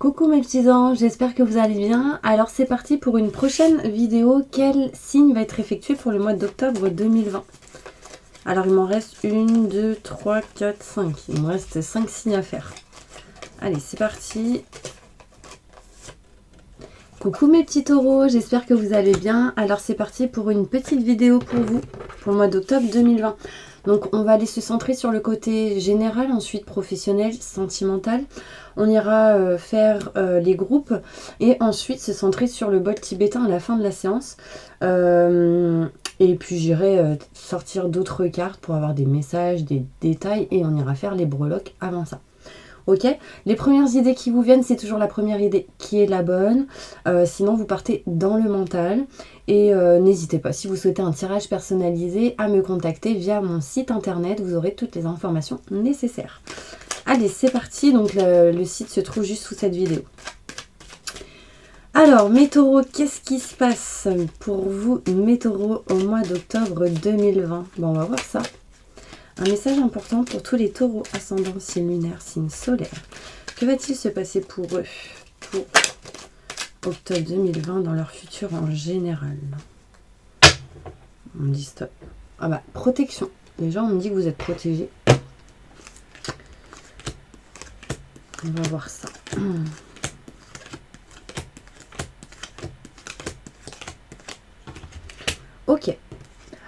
Coucou mes petits anges, j'espère que vous allez bien. Alors c'est parti pour une prochaine vidéo. Quel signe va être effectué pour le mois d'octobre 2020? Alors il m'en reste 1, 2, 3, 4, 5. Il me reste 5 signes à faire. Allez, c'est parti. Coucou mes petits taureaux, j'espère que vous allez bien. Alors c'est parti pour une petite vidéo pour vous, pour le mois d'octobre 2020. Donc on va aller se centrer sur le côté général, ensuite professionnel, sentimental. On ira faire les groupes et ensuite se centrer sur le bol tibétain à la fin de la séance. Et puis j'irai sortir d'autres cartes pour avoir des messages, des détails et on ira faire les breloques avant ça. Ok, les premières idées qui vous viennent, c'est toujours la première idée qui est la bonne. Sinon, vous partez dans le mental. Et n'hésitez pas, si vous souhaitez un tirage personnalisé, à me contacter via mon site internet. Vous aurez toutes les informations nécessaires. Allez, c'est parti. Donc, le site se trouve juste sous cette vidéo. Alors, mes taureaux, qu'est-ce qui se passe pour vous, mes taureaux, au mois d'octobre 2020? Bon, on va voir ça. Un message important pour tous les taureaux, ascendant, signe lunaire, signe solaire. Que va-t-il se passer pour eux, pour octobre 2020, dans leur futur en général? On me dit stop. Ah bah, protection. Déjà, on me dit que vous êtes protégés. On va voir ça. Ok.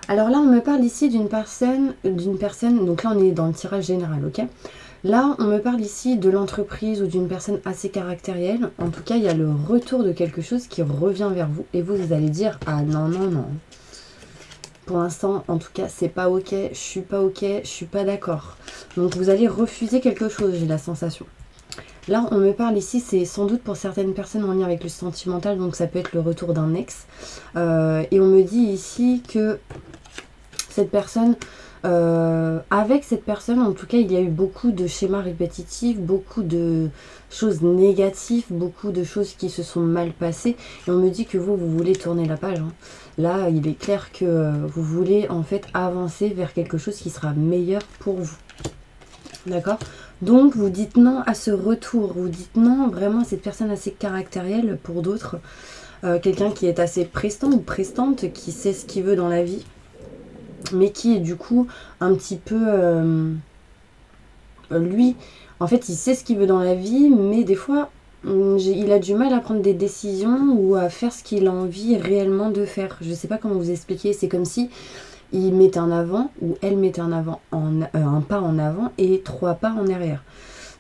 Alors là, on me parle ici d'une personne, donc là on est dans le tirage général, ok? Là, on me parle ici de l'entreprise ou d'une personne assez caractérielle. En tout cas, il y a le retour de quelque chose qui revient vers vous. Et vous allez dire, ah non, non, non. Pour l'instant, en tout cas, c'est pas ok, je suis pas d'accord. Donc vous allez refuser quelque chose, j'ai la sensation. Là, on me parle ici, c'est sans doute pour certaines personnes en lien avec le sentimental, donc ça peut être le retour d'un ex. Et on me dit ici que cette personne, avec cette personne, en tout cas, il y a eu beaucoup de schémas répétitifs, beaucoup de choses négatives, beaucoup de choses qui se sont mal passées. Et on me dit que vous voulez tourner la page. Hein. Là, il est clair que vous voulez en fait avancer vers quelque chose qui sera meilleur pour vous. D'accord? Donc, vous dites non à ce retour. Vous dites non vraiment à cette personne assez caractérielle pour d'autres. Quelqu'un qui est assez prestant ou prestante, qui sait ce qu'il veut dans la vie. Mais qui est du coup un petit peu... lui, en fait, il sait ce qu'il veut dans la vie. Mais des fois, il a du mal à prendre des décisions ou à faire ce qu'il a envie réellement de faire. Je ne sais pas comment vous expliquer. C'est comme si... il mettait en avant ou elle mettait en avant un pas en avant et 3 pas en arrière.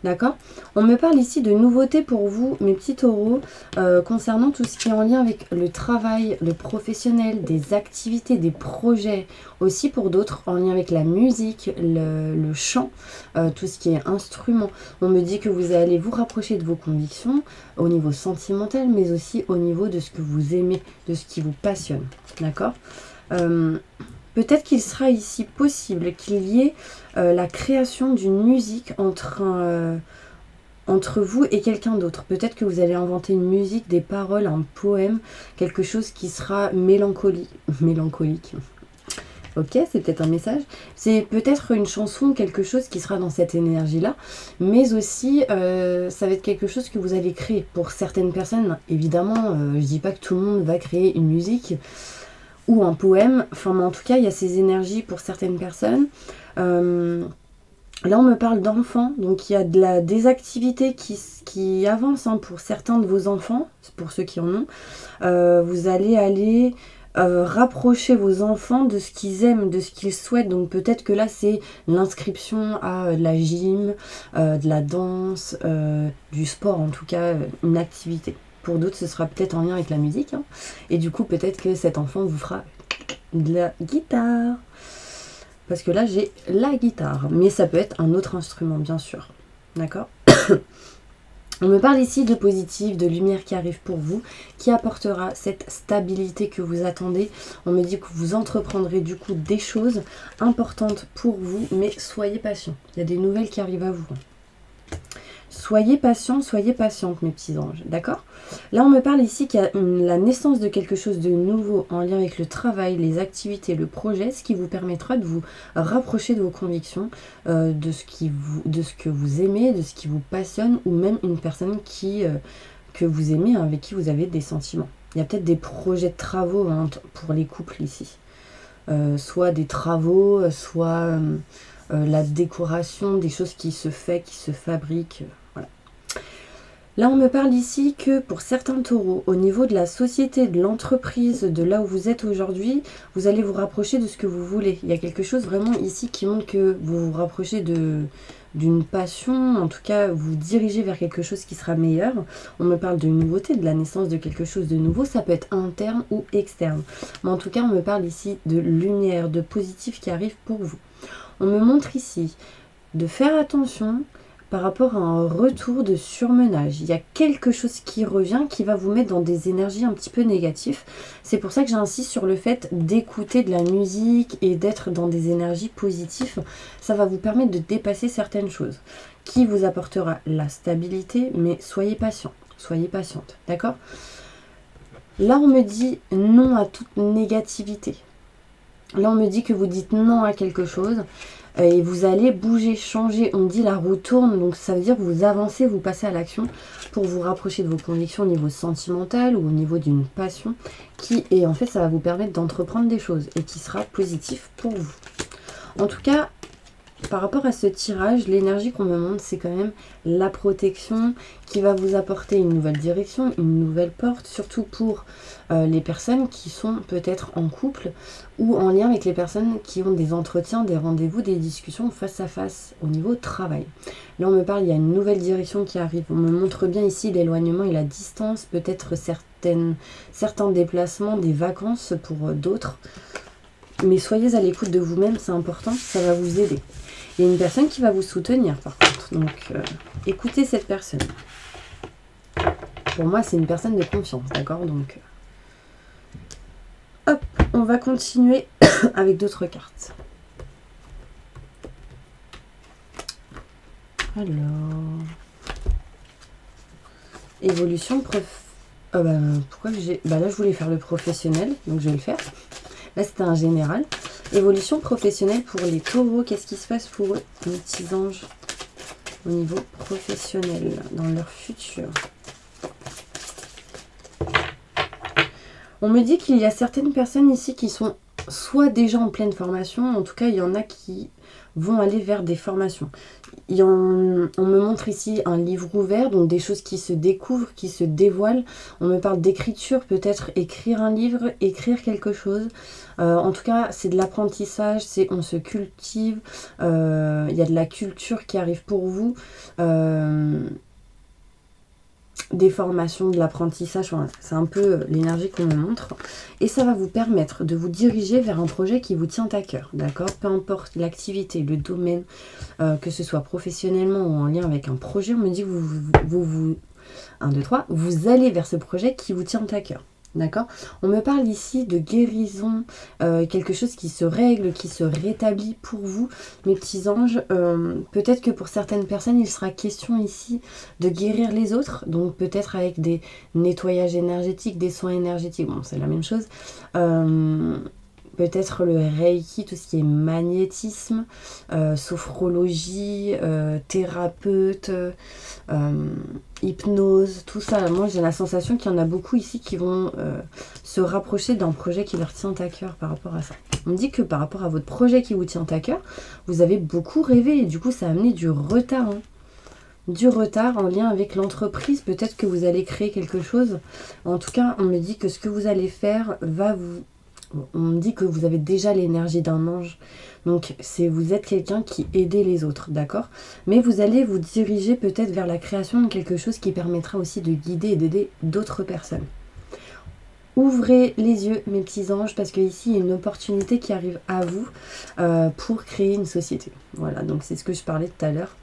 D'accord? On me parle ici de nouveautés pour vous, mes petits taureaux, concernant tout ce qui est en lien avec le travail, le professionnel, des activités, des projets. Aussi pour d'autres, en lien avec la musique, le chant, tout ce qui est instrument. On me dit que vous allez vous rapprocher de vos convictions au niveau sentimental, mais aussi au niveau de ce que vous aimez, de ce qui vous passionne. D'accord? Peut-être qu'il sera ici possible qu'il y ait la création d'une musique entre vous et quelqu'un d'autre. Peut-être que vous allez inventer une musique, des paroles, un poème, quelque chose qui sera mélancolique. Ok, c'est peut-être un message. C'est peut-être une chanson, quelque chose qui sera dans cette énergie-là. Mais aussi, ça va être quelque chose que vous allez créer. Pour certaines personnes, évidemment, je ne dis pas que tout le monde va créer une musique ou un poème, enfin mais en tout cas il y a ces énergies pour certaines personnes. Là on me parle d'enfants, donc il y a des activités qui avancent hein, pour certains de vos enfants, pour ceux qui en ont. Vous allez aller rapprocher vos enfants de ce qu'ils aiment, de ce qu'ils souhaitent, donc peut-être que là c'est l'inscription à de la gym, de la danse, du sport en tout cas, une activité. Pour d'autres, ce sera peut-être en lien avec la musique. Hein. Et du coup, peut-être que cet enfant vous fera de la guitare. Parce que là, j'ai la guitare. Mais ça peut être un autre instrument, bien sûr. D'accord? On me parle ici de positif, de lumière qui arrive pour vous, qui apportera cette stabilité que vous attendez. On me dit que vous entreprendrez du coup des choses importantes pour vous, mais soyez patient. Il y a des nouvelles qui arrivent à vous. Soyez patients, soyez patientes, mes petits anges, d'accord? Là, on me parle ici qu'il y a la naissance de quelque chose de nouveau en lien avec le travail, les activités, le projet, ce qui vous permettra de vous rapprocher de vos convictions, de ce que vous aimez, de ce qui vous passionne, ou même une personne que vous aimez, avec qui vous avez des sentiments. Il y a peut-être des projets de travaux pour les couples ici. Soit des travaux, soit la décoration, des choses qui se fabriquent. Voilà. Là, on me parle ici que pour certains taureaux, au niveau de la société, de l'entreprise, de là où vous êtes aujourd'hui, vous allez vous rapprocher de ce que vous voulez. Il y a quelque chose vraiment ici qui montre que vous vous rapprochez d'une passion, en tout cas vous dirigez vers quelque chose qui sera meilleur. On me parle de nouveauté, de la naissance de quelque chose de nouveau, ça peut être interne ou externe. Mais en tout cas, on me parle ici de lumière, de positif qui arrive pour vous. On me montre ici de faire attention par rapport à un retour de surmenage. Il y a quelque chose qui revient qui va vous mettre dans des énergies un petit peu négatives. C'est pour ça que j'insiste sur le fait d'écouter de la musique et d'être dans des énergies positives. Ça va vous permettre de dépasser certaines choses qui vous apportera la stabilité, mais soyez patient, soyez patiente, d'accord? Là, on me dit non à toute négativité. Là, on me dit que vous dites non à quelque chose et vous allez bouger, changer. On dit la roue tourne, donc ça veut dire que vous avancez, vous passez à l'action pour vous rapprocher de vos convictions au niveau sentimental ou au niveau d'une passion et en fait, ça va vous permettre d'entreprendre des choses et qui sera positif pour vous. En tout cas, par rapport à ce tirage, l'énergie qu'on me montre, c'est quand même la protection qui va vous apporter une nouvelle direction, une nouvelle porte, surtout pour les personnes qui sont peut-être en couple ou en lien avec les personnes qui ont des entretiens, des rendez-vous, des discussions face à face au niveau travail. Là, on me parle, il y a une nouvelle direction qui arrive. On me montre bien ici l'éloignement et la distance, peut-être certains déplacements, des vacances pour d'autres. Mais soyez à l'écoute de vous-même, c'est important, ça va vous aider. Il y a une personne qui va vous soutenir par contre, donc écoutez cette personne. Pour moi, c'est une personne de confiance, d'accord? Donc, hop, on va continuer avec d'autres cartes. Alors, évolution pourquoi j'ai... là, je voulais faire le professionnel, donc je vais le faire. Là, c'était un général. Évolution professionnelle pour les taureaux. Qu'est-ce qui se passe pour eux, mes petits anges, au niveau professionnel, dans leur futur? On me dit qu'il y a certaines personnes ici qui sont soit déjà en pleine formation, en tout cas, il y en a qui vont aller vers des formations. On me montre ici un livre ouvert, donc des choses qui se découvrent, qui se dévoilent. On me parle d'écriture, peut-être écrire un livre, écrire quelque chose. En tout cas, c'est de l'apprentissage, on se cultive. Il y a de la culture qui arrive pour vous. Des formations, de l'apprentissage, voilà. C'est un peu l'énergie qu'on me montre. Et ça va vous permettre de vous diriger vers un projet qui vous tient à cœur, d'accord? Peu importe l'activité, le domaine, que ce soit professionnellement ou en lien avec un projet, on me dit que vous allez vers ce projet qui vous tient à cœur. D'accord? On me parle ici de guérison, quelque chose qui se règle, qui se rétablit pour vous, mes petits anges. Peut-être que pour certaines personnes, il sera question ici de guérir les autres, donc peut-être avec des nettoyages énergétiques, des soins énergétiques, bon c'est la même chose. Peut-être le Reiki, tout ce qui est magnétisme, sophrologie, thérapeute, hypnose, tout ça. Moi, j'ai la sensation qu'il y en a beaucoup ici qui vont se rapprocher d'un projet qui leur tient à cœur par rapport à ça. On me dit que par rapport à votre projet qui vous tient à cœur, vous avez beaucoup rêvé et du coup, ça a amené du retard. Du retard en lien avec l'entreprise. Peut-être que vous allez créer quelque chose. En tout cas, on me dit que ce que vous allez faire va vous... On me dit que vous avez déjà l'énergie d'un ange. Donc, vous êtes quelqu'un qui aide les autres, d'accord? Mais vous allez vous diriger peut-être vers la création de quelque chose qui permettra aussi de guider et d'aider d'autres personnes. Ouvrez les yeux, mes petits anges, parce qu'ici, il y a une opportunité qui arrive à vous pour créer une société. Voilà, donc c'est ce que je parlais tout à l'heure.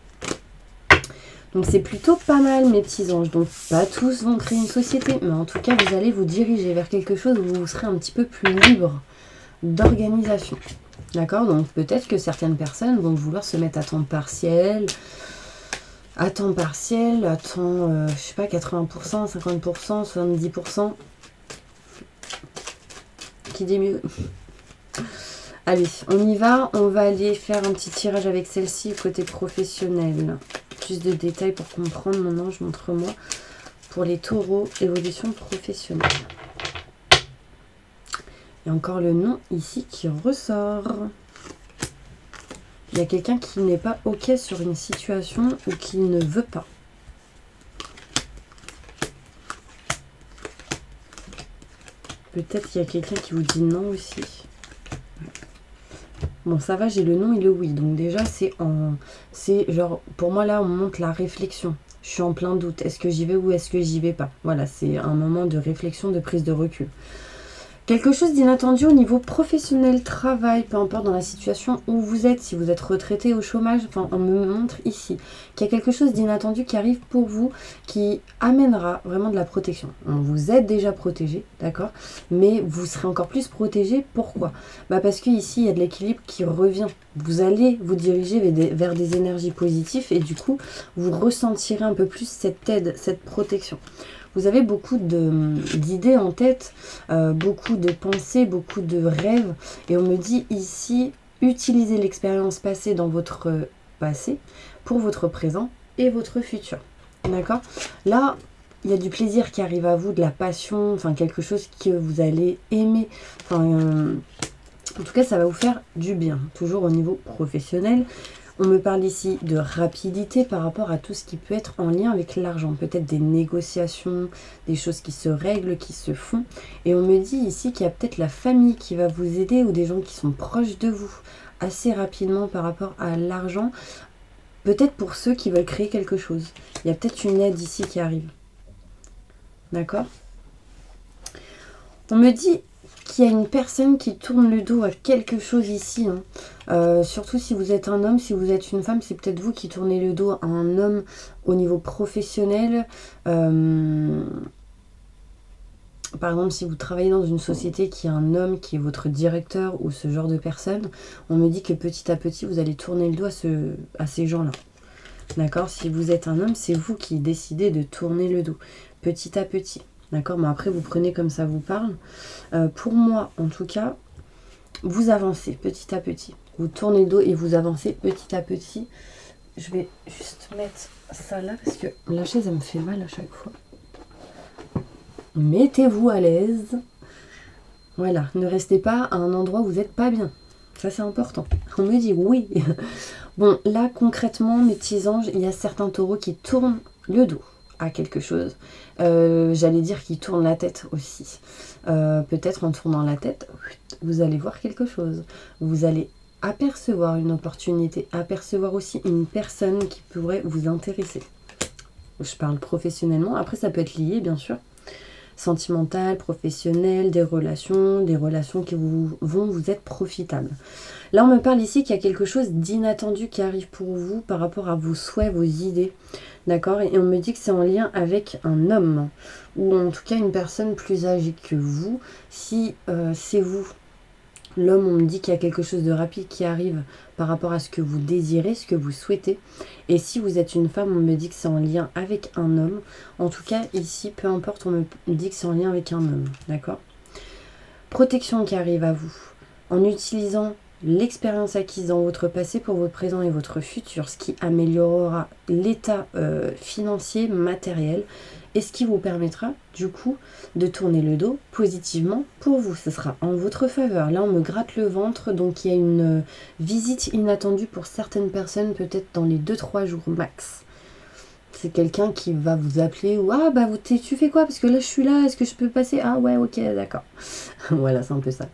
Donc c'est plutôt pas mal, mes petits anges. Donc pas tous vont créer une société, mais en tout cas vous allez vous diriger vers quelque chose où vous serez un petit peu plus libre d'organisation. D'accord? Donc peut-être que certaines personnes vont vouloir se mettre à temps partiel, à temps partiel, à temps, je sais pas, 80%, 50%, 70%. Qui dit mieux? Allez, on y va. On va aller faire un petit tirage avec celle-ci côté professionnel. Plus de détails pour comprendre. Mon ange, montre-moi. Pour les taureaux, évolution professionnelle. Il y a encore le nom ici qui ressort. Il y a quelqu'un qui n'est pas OK sur une situation ou qui ne veut pas. Peut-être qu'il y a quelqu'un qui vous dit non aussi. Bon, ça va, j'ai le non et le oui. Donc déjà, c'est genre, pour moi, là, on montre la réflexion. Je suis en plein doute. Est-ce que j'y vais ou est-ce que j'y vais pas? Voilà, c'est un moment de réflexion, de prise de recul. Quelque chose d'inattendu au niveau professionnel, travail, peu importe dans la situation où vous êtes, si vous êtes retraité au chômage, enfin on me montre ici qu'il y a quelque chose d'inattendu qui arrive pour vous, qui amènera vraiment de la protection. Vous êtes déjà protégé, d'accord, mais vous serez encore plus protégé. Pourquoi? Parce que ici il y a de l'équilibre qui revient. Vous allez vous diriger vers des énergies positives et du coup vous ressentirez un peu plus cette aide, cette protection. Vous avez beaucoup d'idées en tête, beaucoup de pensées, beaucoup de rêves. Et on me dit ici, utilisez l'expérience passée dans votre passé pour votre présent et votre futur. D'accord? Là, il y a du plaisir qui arrive à vous, de la passion, enfin quelque chose que vous allez aimer. Enfin, en tout cas, ça va vous faire du bien, toujours au niveau professionnel. On me parle ici de rapidité par rapport à tout ce qui peut être en lien avec l'argent. Peut-être des négociations, des choses qui se règlent, qui se font. Et on me dit ici qu'il y a peut-être la famille qui va vous aider ou des gens qui sont proches de vous assez rapidement par rapport à l'argent. Peut-être pour ceux qui veulent créer quelque chose. Il y a peut-être une aide ici qui arrive. D'accord? On me dit qu'il y a une personne qui tourne le dos à quelque chose ici. Surtout si vous êtes un homme, si vous êtes une femme, c'est peut-être vous qui tournez le dos à un homme au niveau professionnel. Par exemple, si vous travaillez dans une société qui a un homme qui est votre directeur ou ce genre de personne, on me dit que petit à petit, vous allez tourner le dos à ces gens-là. D'accord? Si vous êtes un homme, c'est vous qui décidez de tourner le dos petit à petit. D'accord? Mais après, vous prenez comme ça vous parle. Pour moi, en tout cas, vous avancez petit à petit. Vous tournez le dos et vous avancez petit à petit. Je vais juste mettre ça là parce que la chaise, elle me fait mal à chaque fois. Mettez-vous à l'aise. Voilà, ne restez pas à un endroit où vous n'êtes pas bien. Ça, c'est important. On me dit oui. Bon, là, concrètement, mes petits anges, il y a certains taureaux qui tournent le dos à quelque chose. J'allais dire qu'ils tournent la tête aussi. Peut-être en tournant la tête, vous allez voir quelque chose. Vous allez apercevoir une opportunité, apercevoir aussi une personne qui pourrait vous intéresser. Je parle professionnellement. Après, ça peut être lié, bien sûr. Sentimental, professionnel, des relations qui vont vous être profitables. Là, on me parle ici qu'il y a quelque chose d'inattendu qui arrive pour vous par rapport à vos souhaits, vos idées. D'accord? Et on me dit que c'est en lien avec un homme ou en tout cas une personne plus âgée que vous. Si c'est vous, l'homme, on me dit qu'il y a quelque chose de rapide qui arrive par rapport à ce que vous désirez, ce que vous souhaitez. Et si vous êtes une femme, on me dit que c'est en lien avec un homme. En tout cas, ici, peu importe, on me dit que c'est en lien avec un homme. D'accord? Protection qui arrive à vous en utilisant l'expérience acquise dans votre passé pour votre présent et votre futur, ce qui améliorera l'état financier, matériel, et ce qui vous permettra du coup de tourner le dos positivement pour vous. Ce sera en votre faveur. Là, on me gratte le ventre, donc il y a une visite inattendue pour certaines personnes, peut-être dans les 2-3 jours max. C'est quelqu'un qui va vous appeler ou ah bah tu fais quoi parce que là je suis là, est-ce que je peux passer? Ah ouais, ok, d'accord. Voilà, c'est un peu ça.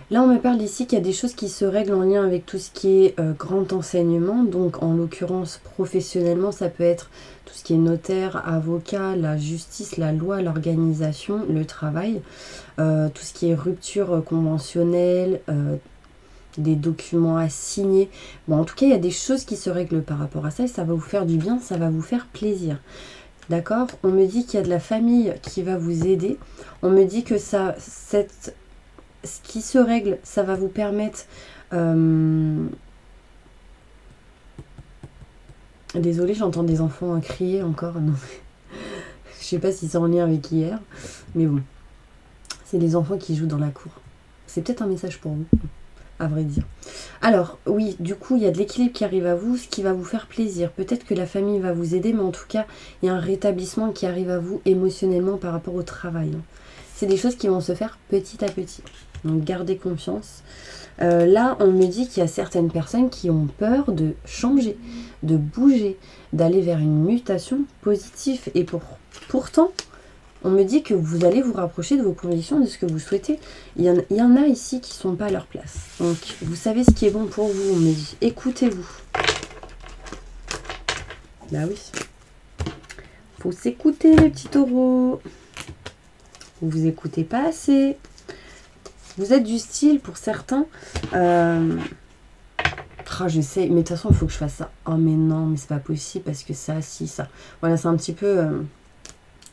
Là, on me parle ici qu'il y a des choses qui se règlent en lien avec tout ce qui est grand enseignement. Donc, en l'occurrence, professionnellement, ça peut être tout ce qui est notaire, avocat, la justice, la loi, l'organisation, le travail. Tout ce qui est rupture conventionnelle, des documents à signer. Bon, en tout cas, il y a des choses qui se règlent par rapport à ça et ça va vous faire du bien, ça va vous faire plaisir. D'accord? On me dit qu'il y a de la famille qui va vous aider. On me dit que ce qui se règle, ça va vous permettre Désolée, j'entends des enfants crier encore. Non. Je sais pas si c'est en lien avec hier. Mais bon. C'est les enfants qui jouent dans la cour. C'est peut-être un message pour vous, à vrai dire. Alors, oui, du coup, il y a de l'équilibre qui arrive à vous, ce qui va vous faire plaisir. Peut-être que la famille va vous aider, mais en tout cas, il y a un rétablissement qui arrive à vous émotionnellement par rapport au travail. C'est des choses qui vont se faire petit à petit. Donc, gardez confiance. Là, on me dit qu'il y a certaines personnes qui ont peur de changer, de bouger, d'aller vers une mutation positive. Et pourtant, on me dit que vous allez vous rapprocher de vos convictions, de ce que vous souhaitez. Il y en a ici qui ne sont pas à leur place. Donc, vous savez ce qui est bon pour vous. On me dit, écoutez-vous. Bah oui. Faut s'écouter, les petits taureaux. Vous vous écoutez pas assez. Vous êtes du style, pour certains... je sais, mais de toute façon, il faut que je fasse ça. Oh, mais non, mais c'est pas possible, parce que ça, si, ça. Voilà, c'est un petit peu...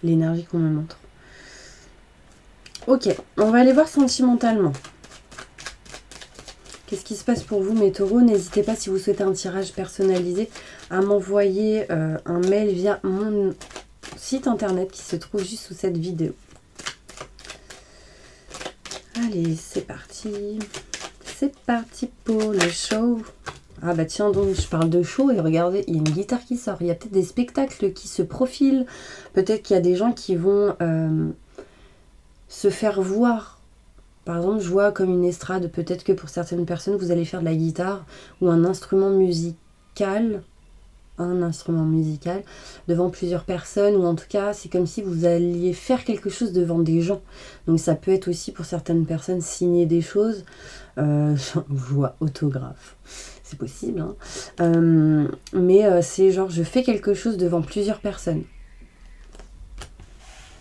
l'énergie qu'on me montre. Ok, on va aller voir sentimentalement. Qu'est-ce qui se passe pour vous, mes taureaux? N'hésitez pas, si vous souhaitez un tirage personnalisé, à m'envoyer un mail via mon site internet qui se trouve juste sous cette vidéo. Allez, c'est parti. C'est parti pour le show. Ah bah tiens donc, je parle de show et regardez, il y a une guitare qui sort. Il y a peut-être des spectacles qui se profilent. Peut-être qu'il y a des gens qui vont se faire voir. Par exemple, je vois comme une estrade. Peut-être que pour certaines personnes, vous allez faire de la guitare ou un instrument musical. Un instrument musical devant plusieurs personnes. Ou en tout cas, c'est comme si vous alliez faire quelque chose devant des gens. Donc ça peut être aussi pour certaines personnes signer des choses. Je vois autographe. C'est possible, hein. Mais c'est genre, je fais quelque chose devant plusieurs personnes.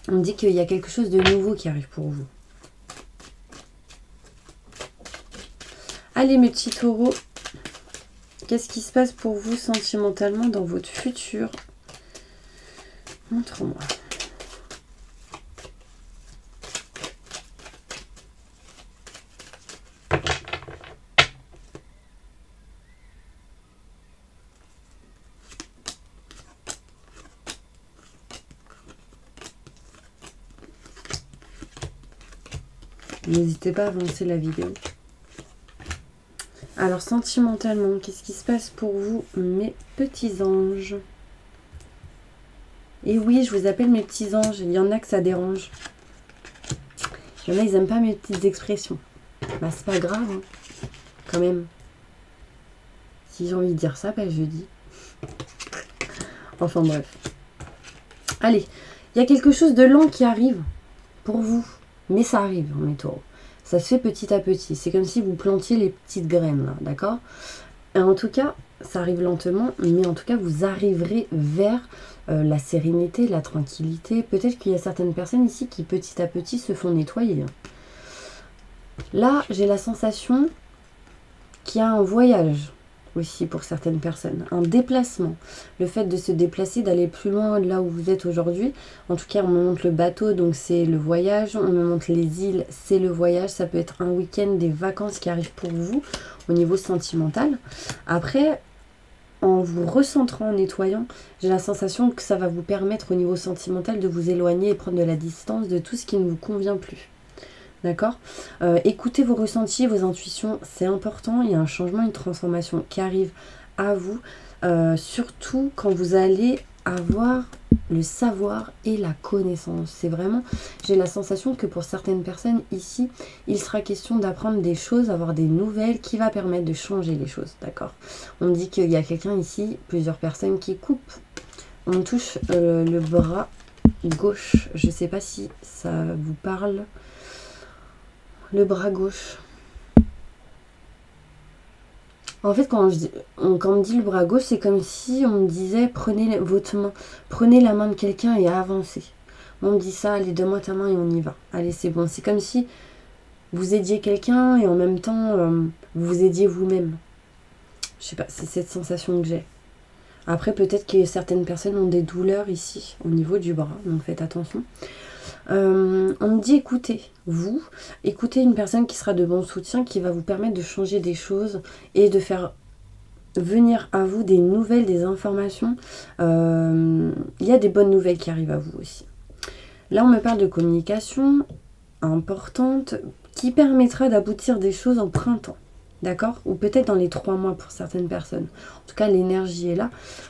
On me dit qu'il y a quelque chose de nouveau qui arrive pour vous. Allez, mes petits taureaux, qu'est-ce qui se passe pour vous sentimentalement dans votre futur? Montre-moi. N'hésitez pas à avancer la vidéo. Alors, sentimentalement, qu'est-ce qui se passe pour vous, mes petits anges? Et oui, je vous appelle mes petits anges. Il y en a que ça dérange. Il y en a, ils n'aiment pas mes petites expressions. Bah, c'est pas grave, hein, quand même. Si j'ai envie de dire ça, bah, je dis. Enfin, bref. Allez, il y a quelque chose de lent qui arrive pour vous. Mais ça arrive, mes taureaux. Ça se fait petit à petit. C'est comme si vous plantiez les petites graines, là, d'accord? En tout cas, ça arrive lentement, mais en tout cas, vous arriverez vers la sérénité, la tranquillité. Peut-être qu'il y a certaines personnes ici qui, petit à petit, se font nettoyer. Là, j'ai la sensation qu'il y a un voyage aussi pour certaines personnes, un déplacement, le fait de se déplacer, d'aller plus loin de là où vous êtes aujourd'hui. En tout cas, on me montre le bateau, donc c'est le voyage, on me montre les îles, c'est le voyage, ça peut être un week-end, des vacances qui arrivent pour vous au niveau sentimental. Après, en vous recentrant, en nettoyant, j'ai la sensation que ça va vous permettre au niveau sentimental de vous éloigner et prendre de la distance de tout ce qui ne vous convient plus. D'accord? Écoutez vos ressentis, vos intuitions, c'est important. Il y a un changement, une transformation qui arrive à vous. Surtout quand vous allez avoir le savoir et la connaissance. C'est vraiment, j'ai la sensation que pour certaines personnes ici, il sera question d'apprendre des choses, avoir des nouvelles qui va permettre de changer les choses. D'accord? On dit qu'il y a quelqu'un ici, plusieurs personnes qui coupent. On touche le bras gauche. Je ne sais pas si ça vous parle. Le bras gauche. En fait, quand on me dit le bras gauche, c'est comme si on me disait prenez votre main, prenez la main de quelqu'un et avancez. On me dit ça, allez, donne-moi ta main et on y va. Allez, c'est bon. C'est comme si vous aidiez quelqu'un et en même temps, vous vous aidiez vous-même. Je sais pas, c'est cette sensation que j'ai. Après, peut-être que certaines personnes ont des douleurs ici, au niveau du bras, donc faites attention. On me dit écoutez, écoutez une personne qui sera de bon soutien, qui va vous permettre de changer des choses et de faire venir à vous des nouvelles, des informations. Il y a des bonnes nouvelles qui arrivent à vous aussi. Là, on me parle de communication importante qui permettra d'aboutir des choses en printemps. D'accord? Ou peut-être dans les 3 mois pour certaines personnes. En tout cas, l'énergie est là.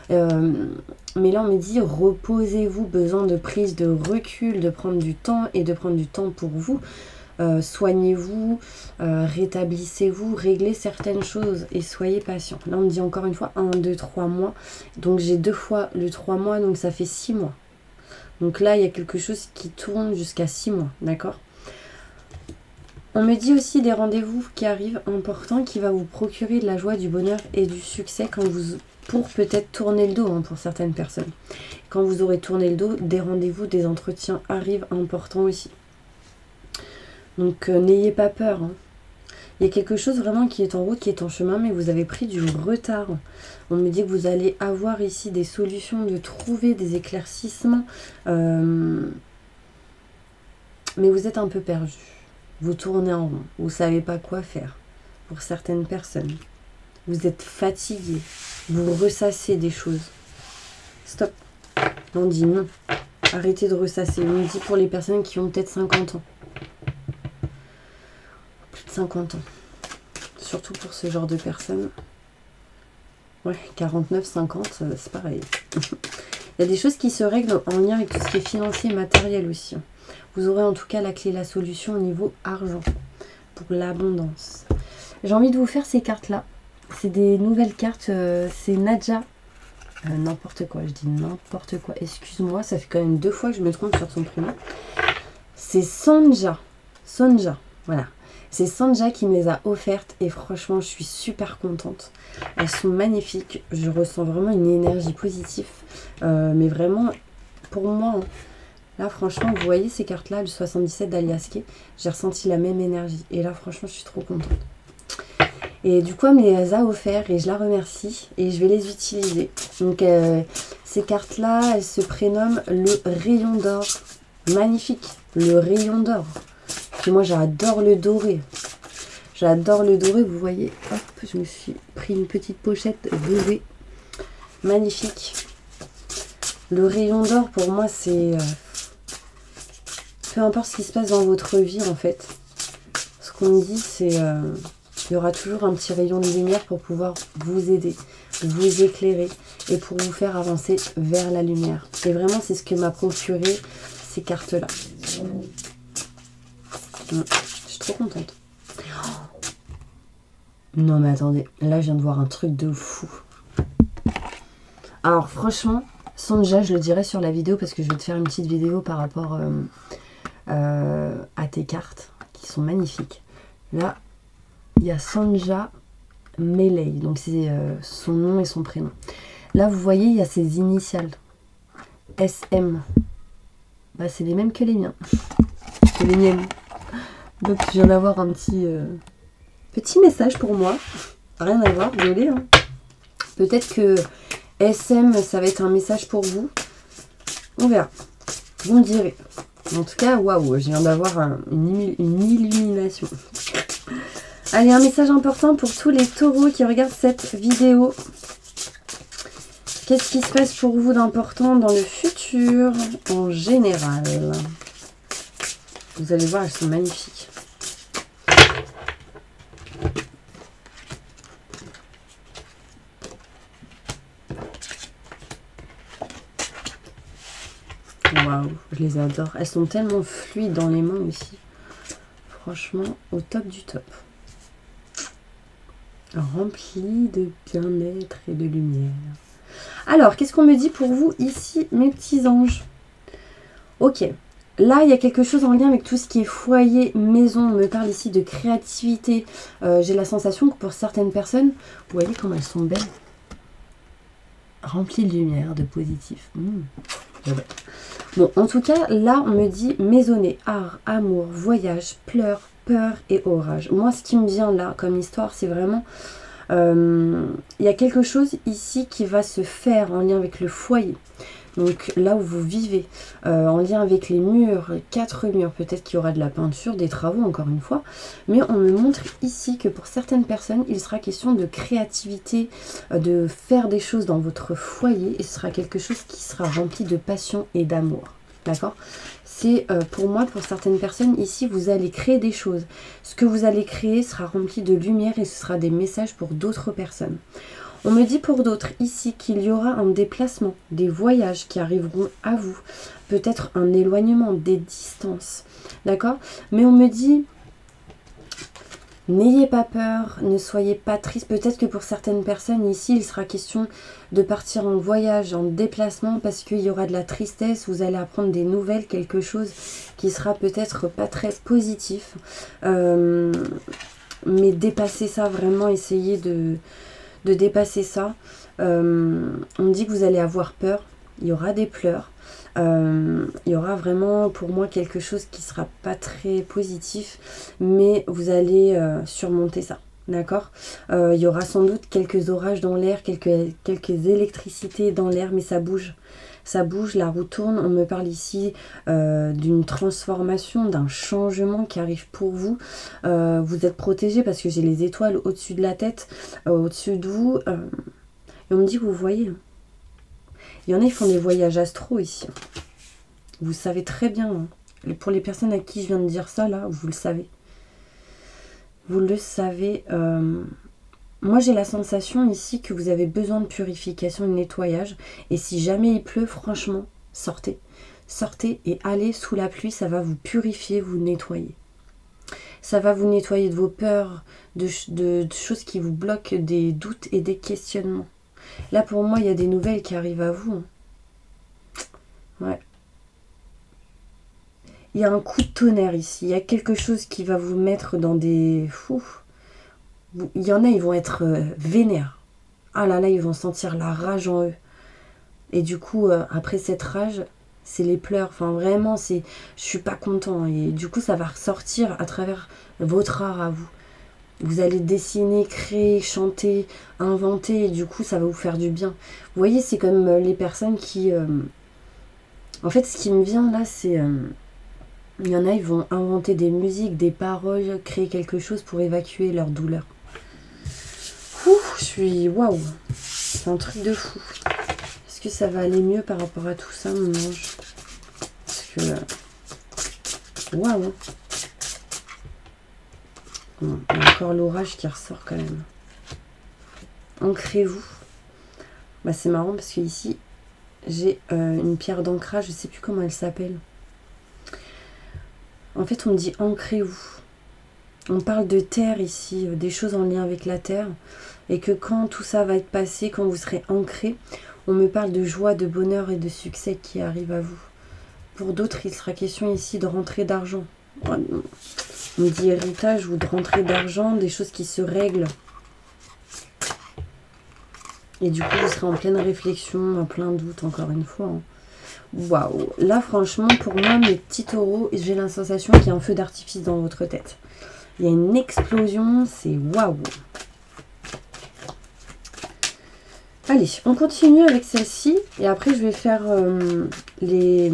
Mais là, on me dit, reposez-vous, besoin de prise de recul, de prendre du temps et de prendre du temps pour vous. Soignez-vous, rétablissez-vous, réglez certaines choses et soyez patient. Là, on me dit encore une fois 1, 2, 3 mois. Donc, j'ai 2 fois le 3 mois, donc ça fait 6 mois. Donc là, il y a quelque chose qui tourne jusqu'à 6 mois. D'accord? On me dit aussi des rendez-vous qui arrivent importants qui va vous procurer de la joie, du bonheur et du succès quand vous, pour peut-être tourner le dos hein, pour certaines personnes. Quand vous aurez tourné le dos, des rendez-vous, des entretiens arrivent importants aussi. Donc n'ayez pas peur. Hein. Il y a quelque chose vraiment qui est en route, qui est en chemin, mais vous avez pris du retard. On me dit que vous allez avoir ici des solutions, de trouver des éclaircissements. Mais vous êtes un peu perdu. Vous tournez en rond, vous ne savez pas quoi faire pour certaines personnes. Vous êtes fatigué, vous ressassez des choses. Stop. On dit non. Arrêtez de ressasser. On dit pour les personnes qui ont peut-être 50 ans. Plus de 50 ans. Surtout pour ce genre de personnes. Ouais, 49, 50, c'est pareil. Il y a des choses qui se règlent en lien avec tout ce qui est financier et matériel aussi. Vous aurez en tout cas la clé, la solution au niveau argent, pour l'abondance. J'ai envie de vous faire ces cartes-là. C'est des nouvelles cartes, c'est Nadja. N'importe quoi, je dis n'importe quoi. Excuse-moi, ça fait quand même 2 fois que je me trompe sur son prénom. C'est Sanja. Sonja, voilà. C'est Sanja qui me les a offertes et franchement, je suis super contente. Elles sont magnifiques. Je ressens vraiment une énergie positive. Mais vraiment, pour moi... Hein, là, franchement, vous voyez ces cartes-là, le 77 d'Aliaske, j'ai ressenti la même énergie. Et là, franchement, je suis trop contente. Et du coup, elle me les a offertes et je la remercie. Et je vais les utiliser. Donc, ces cartes-là, elles se prénomment le rayon d'or. Magnifique, le rayon d'or. Puis moi, j'adore le doré. J'adore le doré, vous voyez. Hop, je me suis pris une petite pochette dorée. Magnifique. Le rayon d'or, pour moi, c'est... peu importe ce qui se passe dans votre vie, en fait. Ce qu'on me dit, c'est... il y aura toujours un petit rayon de lumière pour pouvoir vous aider, vous éclairer et pour vous faire avancer vers la lumière. Et vraiment, c'est ce que m'a procuré ces cartes-là. Je suis trop contente. Non, mais attendez. Là, je viens de voir un truc de fou. Alors, franchement... Sanja, je le dirai sur la vidéo parce que je vais te faire une petite vidéo par rapport à tes cartes qui sont magnifiques. Là, il y a Sanja Melee, donc c'est son nom et son prénom. Là, vous voyez, il y a ses initiales. SM. Bah, c'est les mêmes que les miens. Que les miennes. Donc, je viens d'avoir un petit message pour moi. Rien à voir, désolé. Hein. Peut-être que... SM, ça va être un message pour vous. On verra. Vous me direz. En tout cas, waouh, je viens d'avoir une illumination. Allez, un message important pour tous les taureaux qui regardent cette vidéo. Qu'est-ce qui se passe pour vous d'important dans le futur en général? Vous allez voir, elles sont magnifiques. Waouh, je les adore. Elles sont tellement fluides dans les mains aussi. Franchement, au top du top. Rempli de bien-être et de lumière. Alors, qu'est-ce qu'on me dit pour vous ici, mes petits anges? Ok. Là, il y a quelque chose en lien avec tout ce qui est foyer, maison. On me parle ici de créativité. J'ai la sensation que pour certaines personnes, vous voyez comme elles sont belles. Remplies de lumière, de positif. Bon, en tout cas, là, on me dit maisonnée, art, amour, voyage, pleurs, peur et orage. Moi, ce qui me vient là comme histoire, c'est vraiment Il y a quelque chose ici qui va se faire en lien avec le foyer. Donc là où vous vivez, en lien avec les murs, les 4 murs, peut-être qu'il y aura de la peinture, des travaux encore une fois. Mais on me montre ici que pour certaines personnes, il sera question de créativité, de faire des choses dans votre foyer. Et ce sera quelque chose qui sera rempli de passion et d'amour. D'accord? C'est pour moi, pour certaines personnes, ici, vous allez créer des choses. Ce que vous allez créer sera rempli de lumière et ce sera des messages pour d'autres personnes. On me dit pour d'autres ici qu'il y aura un déplacement, des voyages qui arriveront à vous, peut-être un éloignement, des distances, d'accord? Mais on me dit, n'ayez pas peur, ne soyez pas triste. Peut-être que pour certaines personnes ici, il sera question de partir en voyage, en déplacement, parce qu'il y aura de la tristesse, vous allez apprendre des nouvelles, quelque chose qui sera peut-être pas très positif. Mais dépassez ça, vraiment, essayez de dépasser ça. On me dit que vous allez avoir peur, il y aura des pleurs, il y aura vraiment pour moi quelque chose qui sera pas très positif, mais vous allez surmonter ça, d'accord? Il y aura sans doute quelques orages dans l'air, quelques électricités dans l'air, mais ça bouge. Ça bouge, la roue tourne. On me parle ici d'une transformation, d'un changement qui arrive pour vous. Vous êtes protégé parce que j'ai les étoiles au-dessus de la tête, au-dessus de vous. Et on me dit que vous voyez. Il y en a, ils font des voyages astro ici. Vous savez très bien. Hein. Pour les personnes à qui je viens de dire ça, là, vous le savez. Vous le savez. Moi, j'ai la sensation ici que vous avez besoin de purification et de nettoyage. Et si jamais il pleut, franchement, sortez. Sortez et allez sous la pluie, ça va vous purifier, vous nettoyer. Ça va vous nettoyer de vos peurs, de choses qui vous bloquent, des doutes et des questionnements. Là, pour moi, il y a des nouvelles qui arrivent à vous. Ouais. Il y a un coup de tonnerre ici. Il y a quelque chose qui va vous mettre dans des... Il y en a, ils vont être vénères. Ah là là, ils vont sentir la rage en eux. Et du coup, après cette rage, c'est les pleurs. Enfin, vraiment, c'est... Je suis pas content. Et du coup, ça va ressortir à travers votre art à vous. Vous allez dessiner, créer, chanter, inventer. Et du coup, ça va vous faire du bien. Vous voyez, c'est comme les personnes qui... En fait, ce qui me vient là, c'est... Il y en a, ils vont inventer des musiques, des paroles, créer quelque chose pour évacuer leur douleur. Je suis... Waouh! C'est un truc de fou. Est-ce que ça va aller mieux par rapport à tout ça, mon ange? Parce que... Waouh! Bon, il y a encore l'orage qui ressort quand même. Ancrez-vous. Bah, c'est marrant parce que ici, j'ai une pierre d'ancrage. Je ne sais plus comment elle s'appelle. En fait, on me dit ancrez-vous. On parle de terre ici, des choses en lien avec la terre. Et que quand tout ça va être passé, quand vous serez ancré, on me parle de joie, de bonheur et de succès qui arrivent à vous. Pour d'autres, il sera question ici de rentrée d'argent. On me dit héritage ou de rentrée d'argent, des choses qui se règlent. Et du coup, vous serez en pleine réflexion, en plein doute, encore une fois. Waouh! Là, franchement, pour moi, mes petits taureaux, j'ai la sensation qu'il y a un feu d'artifice dans votre tête. Il y a une explosion, c'est waouh! Allez, on continue avec celle-ci. Et après, je vais faire les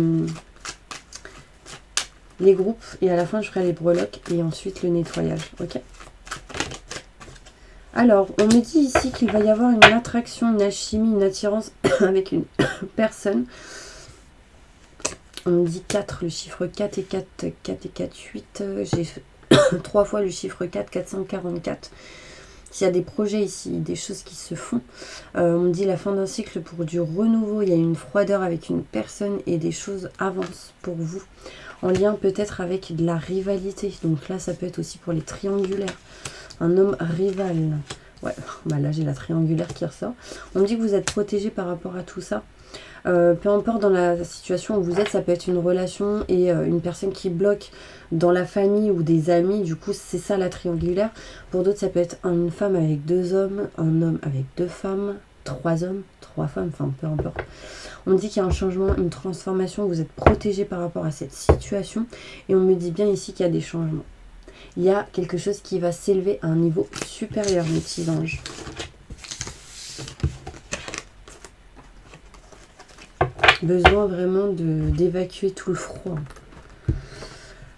groupes. Et à la fin, je ferai les breloques. Et ensuite, le nettoyage. Ok? Alors, on me dit ici qu'il va y avoir une attraction, une alchimie, une attirance avec une personne. On me dit 4, le chiffre 4 et 4, 4 et 4, 8. J'ai 3 fois le chiffre 4, 444. S'il y a des projets ici, des choses qui se font, on me dit la fin d'un cycle pour du renouveau, il y a une froideur avec une personne et des choses avancent pour vous, en lien peut-être avec de la rivalité. Donc là, ça peut être aussi pour les triangulaires. Un homme rival. Ouais, bah là j'ai la triangulaire qui ressort. On me dit que vous êtes protégé par rapport à tout ça. Peu importe dans la situation où vous êtes, ça peut être une relation et une personne qui bloque dans la famille ou des amis. Du coup, c'est ça la triangulaire. Pour d'autres, ça peut être une femme avec 2 hommes, un homme avec 2 femmes, 3 hommes, 3 femmes, enfin peu importe. On me dit qu'il y a un changement, une transformation, vous êtes protégé par rapport à cette situation. Et on me dit bien ici qu'il y a des changements. Il y a quelque chose qui va s'élever à un niveau supérieur, mes petits anges. Besoin vraiment d'évacuer tout le froid.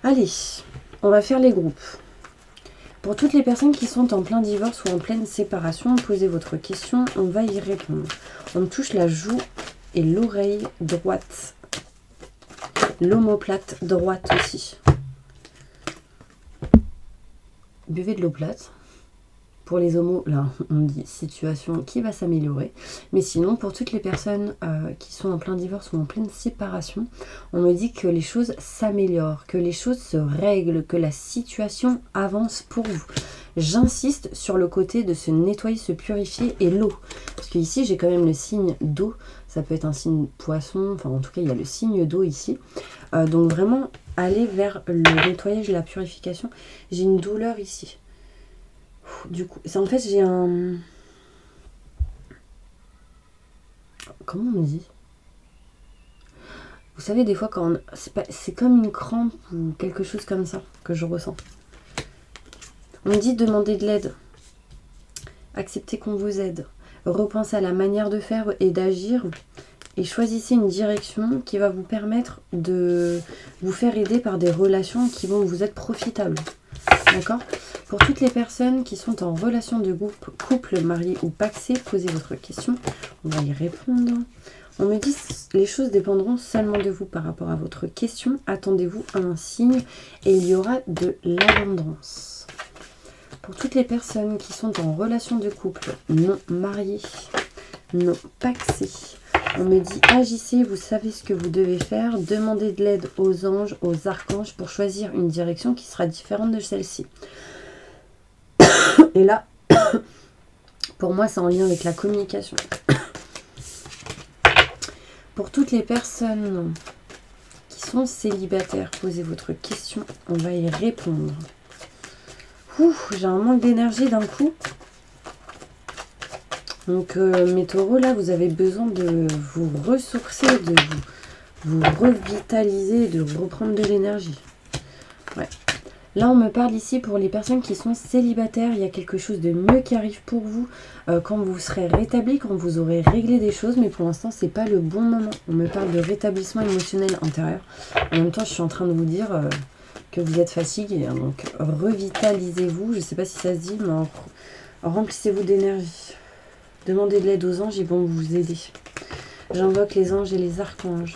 Allez, on va faire les groupes. Pour toutes les personnes qui sont en plein divorce ou en pleine séparation, posez votre question, on va y répondre. On me touche la joue et l'oreille droite. L'omoplate droite aussi. Buvez de l'eau plate. Pour les homos, là, on dit situation qui va s'améliorer. Mais sinon, pour toutes les personnes qui sont en plein divorce ou en pleine séparation, on me dit que les choses s'améliorent, que les choses se règlent, que la situation avance pour vous. J'insiste sur le côté de se nettoyer, se purifier et l'eau. Parce que ici, j'ai quand même le signe d'eau. Ça peut être un signe poisson. Enfin, en tout cas, il y a le signe d'eau ici. Donc vraiment, aller vers le nettoyage et la purification. J'ai une douleur ici. Du coup, en fait, j'ai un... Comment on dit? Vous savez, des fois, quand c'est comme une crampe ou quelque chose comme ça que je ressens. On me dit demander de l'aide. Acceptez qu'on vous aide. Repensez à la manière de faire et d'agir. Et choisissez une direction qui va vous permettre de vous faire aider par des relations qui vont vous être profitables. D'accord? Pour toutes les personnes qui sont en relation de groupe, couple, marié ou pacsé, posez votre question. On va y répondre. On me dit les choses dépendront seulement de vous par rapport à votre question. Attendez-vous à un signe et il y aura de l'abondance. Pour toutes les personnes qui sont en relation de couple, non mariées, non pacsées, on me dit agissez, vous savez ce que vous devez faire, demandez de l'aide aux anges, aux archanges pour choisir une direction qui sera différente de celle-ci. Et là, pour moi, c'est en lien avec la communication. Pour toutes les personnes qui sont célibataires, posez votre question, on va y répondre. J'ai un manque d'énergie d'un coup. Donc mes taureaux, là, vous avez besoin de vous ressourcer, de vous revitaliser, de reprendre de l'énergie. Ouais. Là, on me parle ici pour les personnes qui sont célibataires. Il y a quelque chose de mieux qui arrive pour vous quand vous serez rétabli, quand vous aurez réglé des choses. Mais pour l'instant, c'est pas le bon moment. On me parle de rétablissement émotionnel intérieur. En même temps, je suis en train de vous dire que vous êtes fatigué. Hein, donc, revitalisez-vous. Je ne sais pas si ça se dit, mais remplissez-vous d'énergie. Demandez de l'aide aux anges, ils vont vous aider. J'invoque les anges et les archanges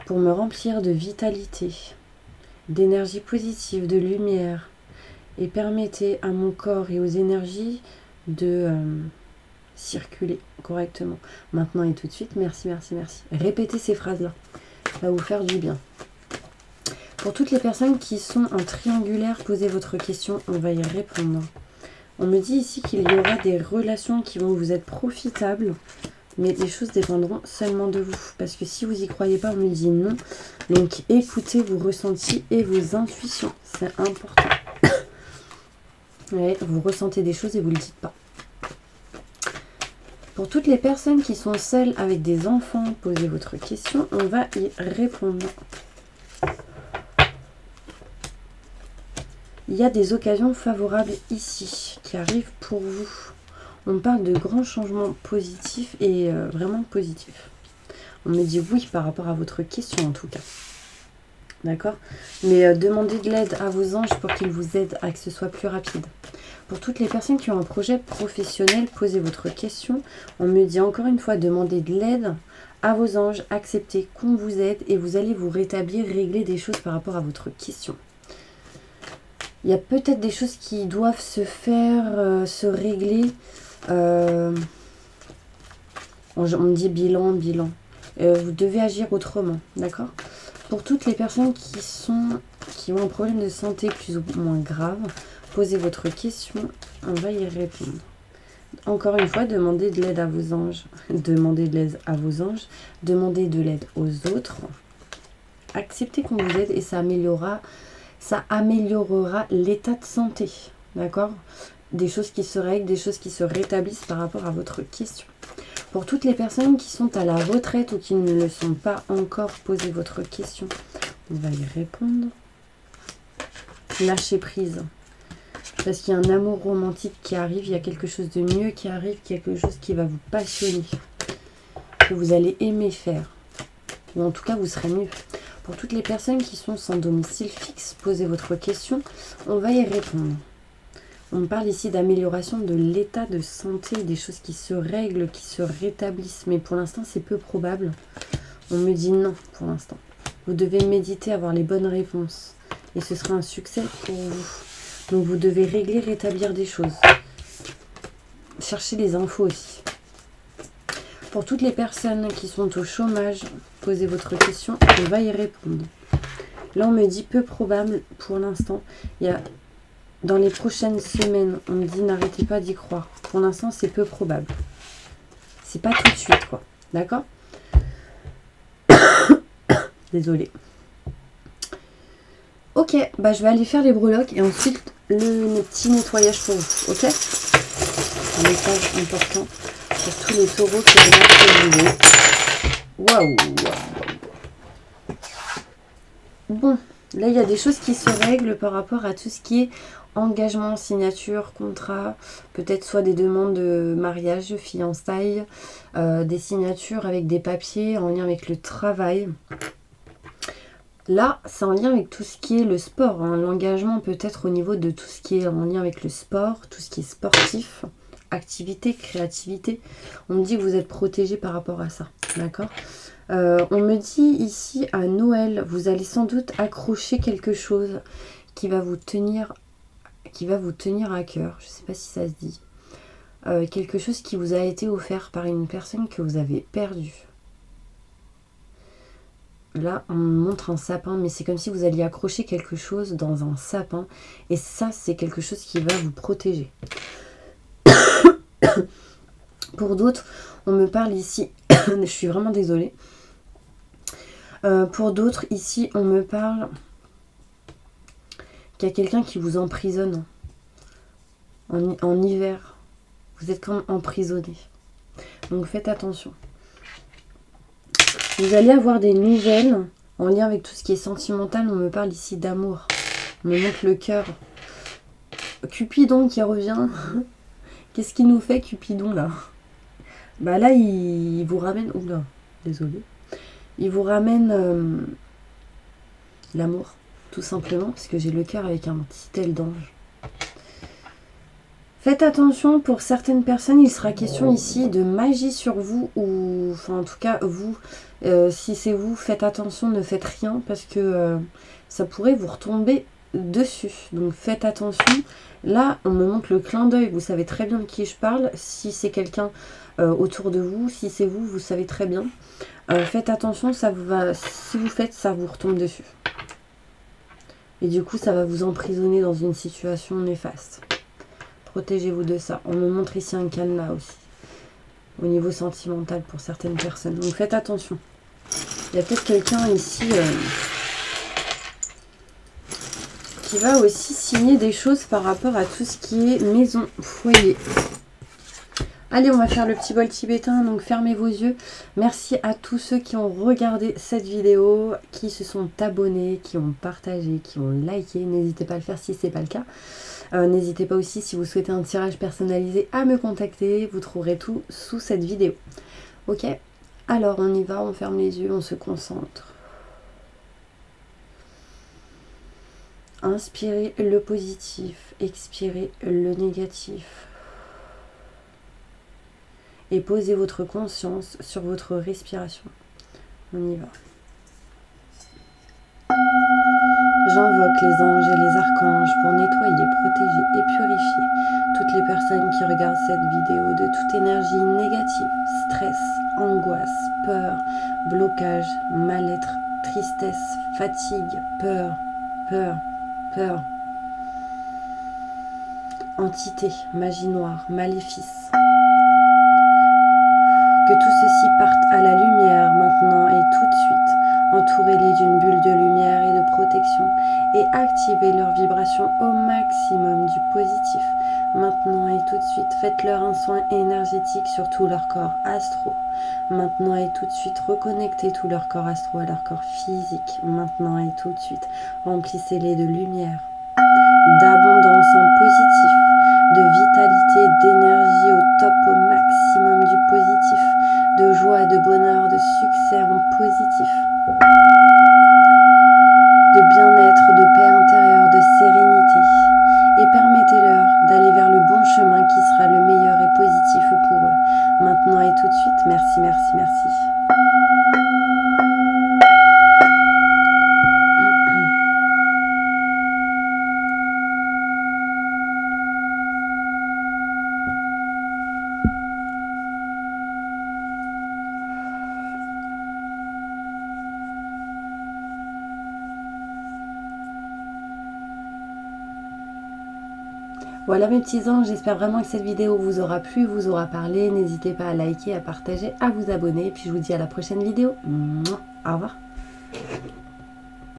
pour me remplir de vitalité, d'énergie positive, de lumière, et permettez à mon corps et aux énergies de circuler correctement. Maintenant et tout de suite, merci, merci, merci. Répétez ces phrases-là, ça va vous faire du bien. Pour toutes les personnes qui sont en triangulaire, posez votre question, on va y répondre. On me dit ici qu'il y aura des relations qui vont vous être profitables, mais les choses dépendront seulement de vous. Parce que si vous n'y croyez pas, on me dit non. Donc écoutez vos ressentis et vos intuitions, c'est important. Ouais, vous ressentez des choses et vous ne le dites pas. Pour toutes les personnes qui sont seules avec des enfants, posez votre question, on va y répondre. Il y a des occasions favorables ici qui arrivent pour vous. On parle de grands changements positifs et vraiment positifs. On me dit oui par rapport à votre question en tout cas. D'accord? Mais demandez de l'aide à vos anges pour qu'ils vous aident à que ce soit plus rapide. Pour toutes les personnes qui ont un projet professionnel, posez votre question. On me dit encore une fois, demandez de l'aide à vos anges, acceptez qu'on vous aide et vous allez vous rétablir, régler des choses par rapport à votre question. Il y a peut-être des choses qui doivent se faire, se régler. On me dit bilan. Vous devez agir autrement, d'accord? Pour toutes les personnes qui ont un problème de santé plus ou moins grave, posez votre question, on va y répondre. Encore une fois, demandez de l'aide à vos anges. Demandez de l'aide à vos anges. Demandez de l'aide aux autres. Acceptez qu'on vous aide et ça améliorera l'état de santé, d'accord? Des choses qui se règlent, des choses qui se rétablissent par rapport à votre question. Pour toutes les personnes qui sont à la retraite ou qui ne le sont pas encore, posez votre question. On va y répondre. lâcher prise. Parce qu'il y a un amour romantique qui arrive, il y a quelque chose de mieux qui arrive, quelque chose qui va vous passionner, que vous allez aimer faire. Ou en tout cas, vous serez mieux. Pour toutes les personnes qui sont sans domicile fixe, posez votre question, on va y répondre. On parle ici d'amélioration de l'état de santé, des choses qui se règlent, qui se rétablissent. Mais pour l'instant, c'est peu probable. On me dit non pour l'instant. Vous devez méditer, avoir les bonnes réponses. Et ce sera un succès pour vous. Donc vous devez régler, rétablir des choses. Cherchez les infos aussi. Pour toutes les personnes qui sont au chômage, posez votre question, on va y répondre. Là, on me dit peu probable pour l'instant. Il y a dans les prochaines semaines, on me dit n'arrêtez pas d'y croire. Pour l'instant, c'est peu probable. C'est pas tout de suite, quoi. D'accord? Désolée. Ok, bah je vais aller faire les breloques et ensuite le petit nettoyage pour vous. Ok? Un message important pour tous les taureaux qui regardent cette vidéo. Waouh! Bon, là il y a des choses qui se règlent par rapport à tout ce qui est engagement, signature, contrat, peut-être soit des demandes de mariage, de fiançailles, des signatures avec des papiers en lien avec le travail. Là, c'est en lien avec tout ce qui est le sport, hein. L'engagement peut être au niveau de tout ce qui est en lien avec le sport, tout ce qui est sportif, activité, créativité. On me dit que vous êtes protégé par rapport à ça, d'accord? On me dit ici à Noël, vous allez sans doute accrocher quelque chose qui va vous tenir à cœur. Je ne sais pas si ça se dit. Quelque chose qui vous a été offert par une personne que vous avez perdue. Là, on me montre un sapin, mais c'est comme si vous alliez accrocher quelque chose dans un sapin. Et ça, c'est quelque chose qui va vous protéger. Pour d'autres, on me parle ici... je suis vraiment désolée. Pour d'autres, ici, on me parle qu'il y a quelqu'un qui vous emprisonne en hiver. Vous êtes comme emprisonné. Donc faites attention. Vous allez avoir des nouvelles en lien avec tout ce qui est sentimental. On me parle ici d'amour. On me montre le cœur. Cupidon qui revient. Qu'est-ce qu'il nous fait Cupidon là? Bah là il vous ramène... Oula, désolé. Il vous ramène l'amour, tout simplement. Parce que j'ai le cœur avec un petit aile d'ange. Faites attention, pour certaines personnes, il sera question ici de magie sur vous, ou enfin en tout cas vous, si c'est vous, faites attention, ne faites rien, parce que ça pourrait vous retomber dessus. Donc faites attention. Là, on me montre le clin d'œil, vous savez très bien de qui je parle, si c'est quelqu'un autour de vous, si c'est vous, vous savez très bien. Faites attention, ça va, si vous faites, ça vous retombe dessus. Et du coup, ça va vous emprisonner dans une situation néfaste. Protégez-vous de ça. On me montre ici un cadenas aussi. Au niveau sentimental pour certaines personnes. Donc faites attention. Il y a peut-être quelqu'un ici qui va aussi signer des choses par rapport à tout ce qui est maison, foyer. Allez, on va faire le petit bol tibétain. Donc fermez vos yeux. Merci à tous ceux qui ont regardé cette vidéo, qui se sont abonnés, qui ont partagé, qui ont liké. N'hésitez pas à le faire si ce n'est pas le cas. N'hésitez pas aussi, si vous souhaitez un tirage personnalisé, à me contacter. Vous trouverez tout sous cette vidéo. Ok? Alors, on y va, on ferme les yeux, on se concentre. Inspirez le positif, expirez le négatif. Et posez votre conscience sur votre respiration. On y va. J'invoque les anges et les archanges pour nettoyer, protéger et purifier toutes les personnes qui regardent cette vidéo de toute énergie négative, stress, angoisse, peur, blocage, mal-être, tristesse, fatigue, peur, peur. Entité, magie noire, maléfice. Que tout ceci parte à la lumière maintenant et tout de suite. Entourez-les d'une bulle de lumière et de protection et activez leur vibration au maximum du positif. Maintenant et tout de suite, faites-leur un soin énergétique sur tout leur corps astro. Maintenant et tout de suite, reconnectez tout leur corps astro à leur corps physique. Maintenant et tout de suite, remplissez-les de lumière, d'abondance en positif, de vitalité, d'énergie au top, au maximum du positif, de joie, de bonheur, de succès en positif, de bien-être, de paix intérieure, de sérénité. Et permettez-leur d'aller vers le bon chemin qui sera le meilleur et positif pour eux. Maintenant et tout de suite, merci, merci, merci. Voilà mes petits anges, j'espère vraiment que cette vidéo vous aura plu, vous aura parlé. N'hésitez pas à liker, à partager, à vous abonner. Et puis je vous dis à la prochaine vidéo. Au revoir.